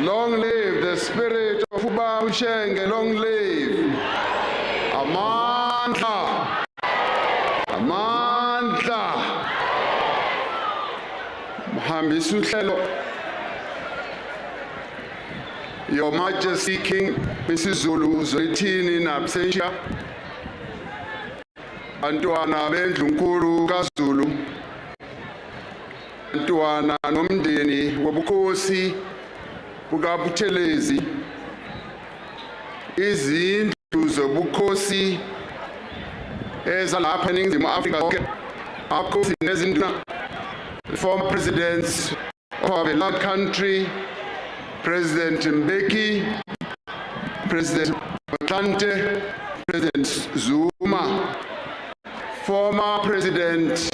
Long live the spirit of Uba Ushenge, long live. Amandla. Amandla. Mhambisa uhlelo. Your Majesty King Mrs. Zulu Zwelithini in absentia. Bantwana bendlu nkulu kaZulu. Bantwana nomndeni wobukhosi bukaButhelezi. Izindlu zobukhosi ezalapha eNingizimu Afrika zonke. Abakhosi nezinduna. The former presidents of our beloved country, President Mbeki, President Motlanthe, President Zuma, former President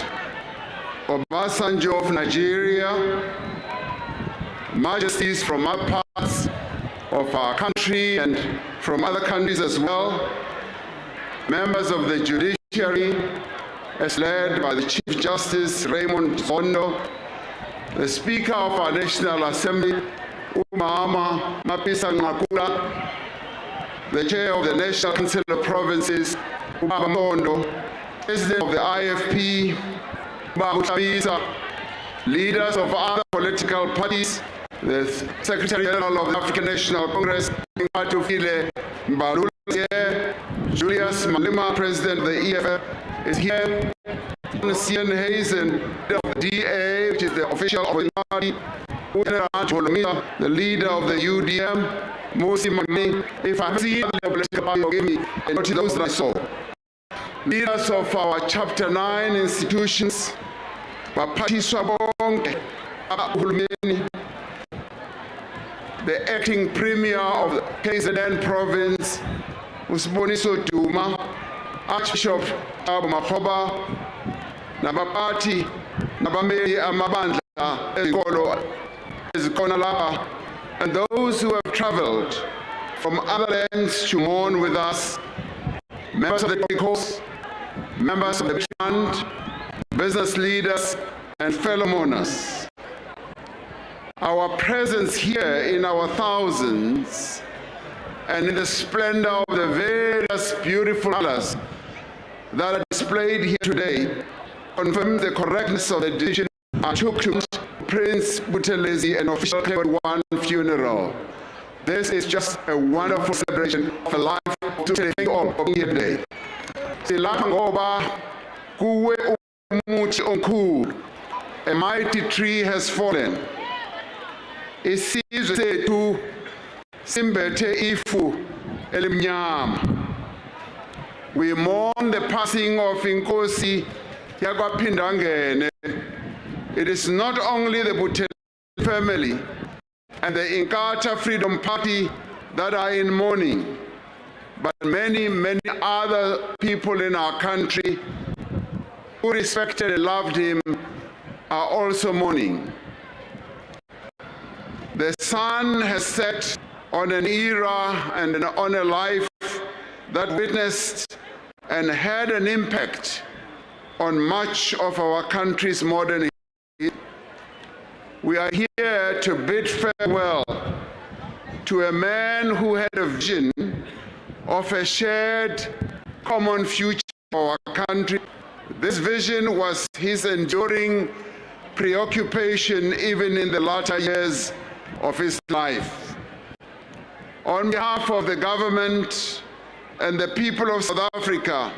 Obasanjo of Nigeria, majesties from other parts of our country and from other countries as well, members of the judiciary, as led by the Chief Justice Raymond Zondo, the Speaker of our National Assembly, Umama Mapisa Ngakula, the Chair of the National Council of Provinces, Ubaba Mondo, President of the IFP, Ubaba Tabisa, leaders of other political parties, the Secretary General of the African National Congress, Batufile Mbalula is here, Julius Malema, President of the EFF, is here, Cian Hazen, of the DA, which is the official opposition party, the leader of the UDM, Musi Magni. If I see the political party, give me a notice those that I saw. Leaders of our Chapter 9 institutions, Bapati Swabong, the acting premier of the KZN province, Usboniso Duma, Archbishop Makoba, Nabapati, Nabameli Amabandla, and those who have traveled from other lands to mourn with us, members of the Coast, members of the band, business leaders, and fellow mourners. Our presence here in our thousands and in the splendor of the various beautiful colors that are displayed here today confirms the correctness of the decision I took to Prince Buthelezi an official one funeral. This is just a wonderful celebration of a life to take on here today. A mighty tree has fallen. Isizwe sethu simbethe ifu elimnyama. We mourn the passing of Inkosi yakwaPhindangene. It is not only the Buthelezi family and the Inkatha Freedom Party that are in mourning, but many, many other people in our country who respected and loved him are also mourning. The sun has set on an era and on a life that witnessed and had an impact on much of our country's modern history. We are here to bid farewell to a man who had a vision of a shared common future for our country. This vision was his enduring preoccupation even in the latter years of his life. On behalf of the government and the people of South Africa,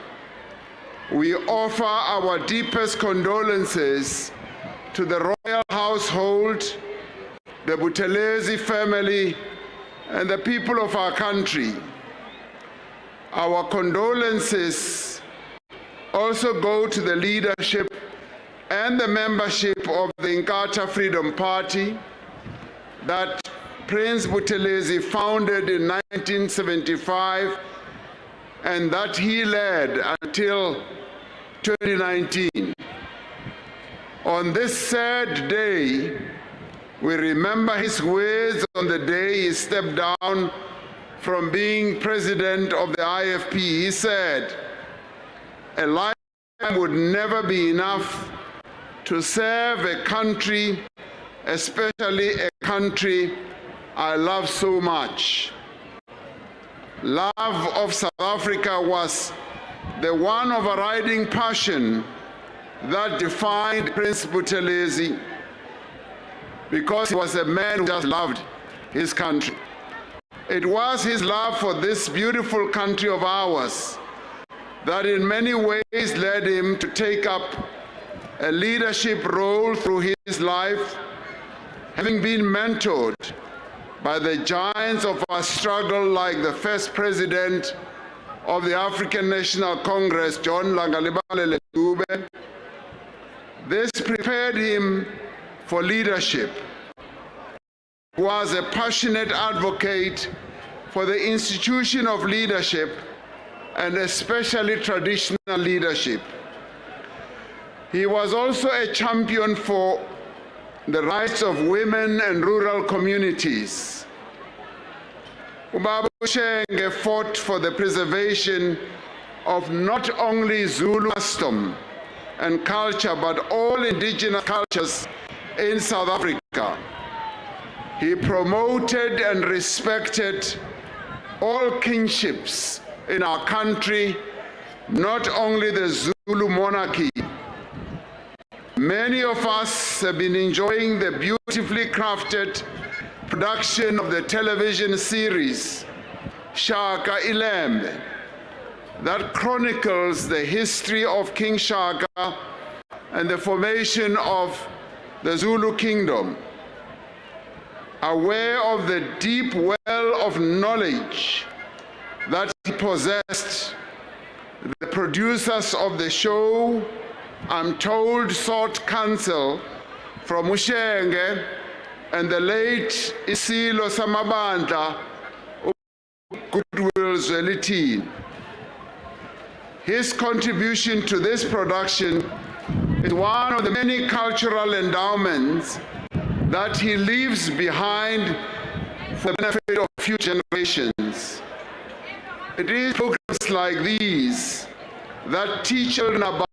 we offer our deepest condolences to the royal household, the Buthelezi family, and the people of our country. Our condolences also go to the leadership and the membership of the Inkatha Freedom Party that Prince Buthelezi founded in 1975 and that he led until 2019. On this sad day, we remember his words on the day he stepped down from being president of the IFP. He said, "A lifetime would never be enough to serve a country, especially a country I love so much. Love of South Africa was the one overriding passion that defined Prince Buthelezi, because he was a man who just loved his country. It was his love for this beautiful country of ours that in many ways led him to take up a leadership role through his life, having been mentored by the giants of our struggle like the first president of the African National Congress, John Langalibalele Dube. This prepared him for leadership. He was a passionate advocate for the institution of leadership, and especially traditional leadership. He was also a champion for the rights of women and rural communities. Ubaba Ushenge fought for the preservation of not only Zulu custom and culture, but all indigenous cultures in South Africa. He promoted and respected all kinships in our country, not only the Zulu monarchy. Many of us have been enjoying the beautifully crafted production of the television series Shaka Ilembe that chronicles the history of King Shaka and the formation of the Zulu kingdom. Aware of the deep well of knowledge that he possessed, the producers of the show, I'm told, sought counsel from Ushenge and the late Isilo Samabandla, Goodwill Zwelithini. His contribution to this production is one of the many cultural endowments that he leaves behind for the benefit of future generations. It is programs like these that teach children about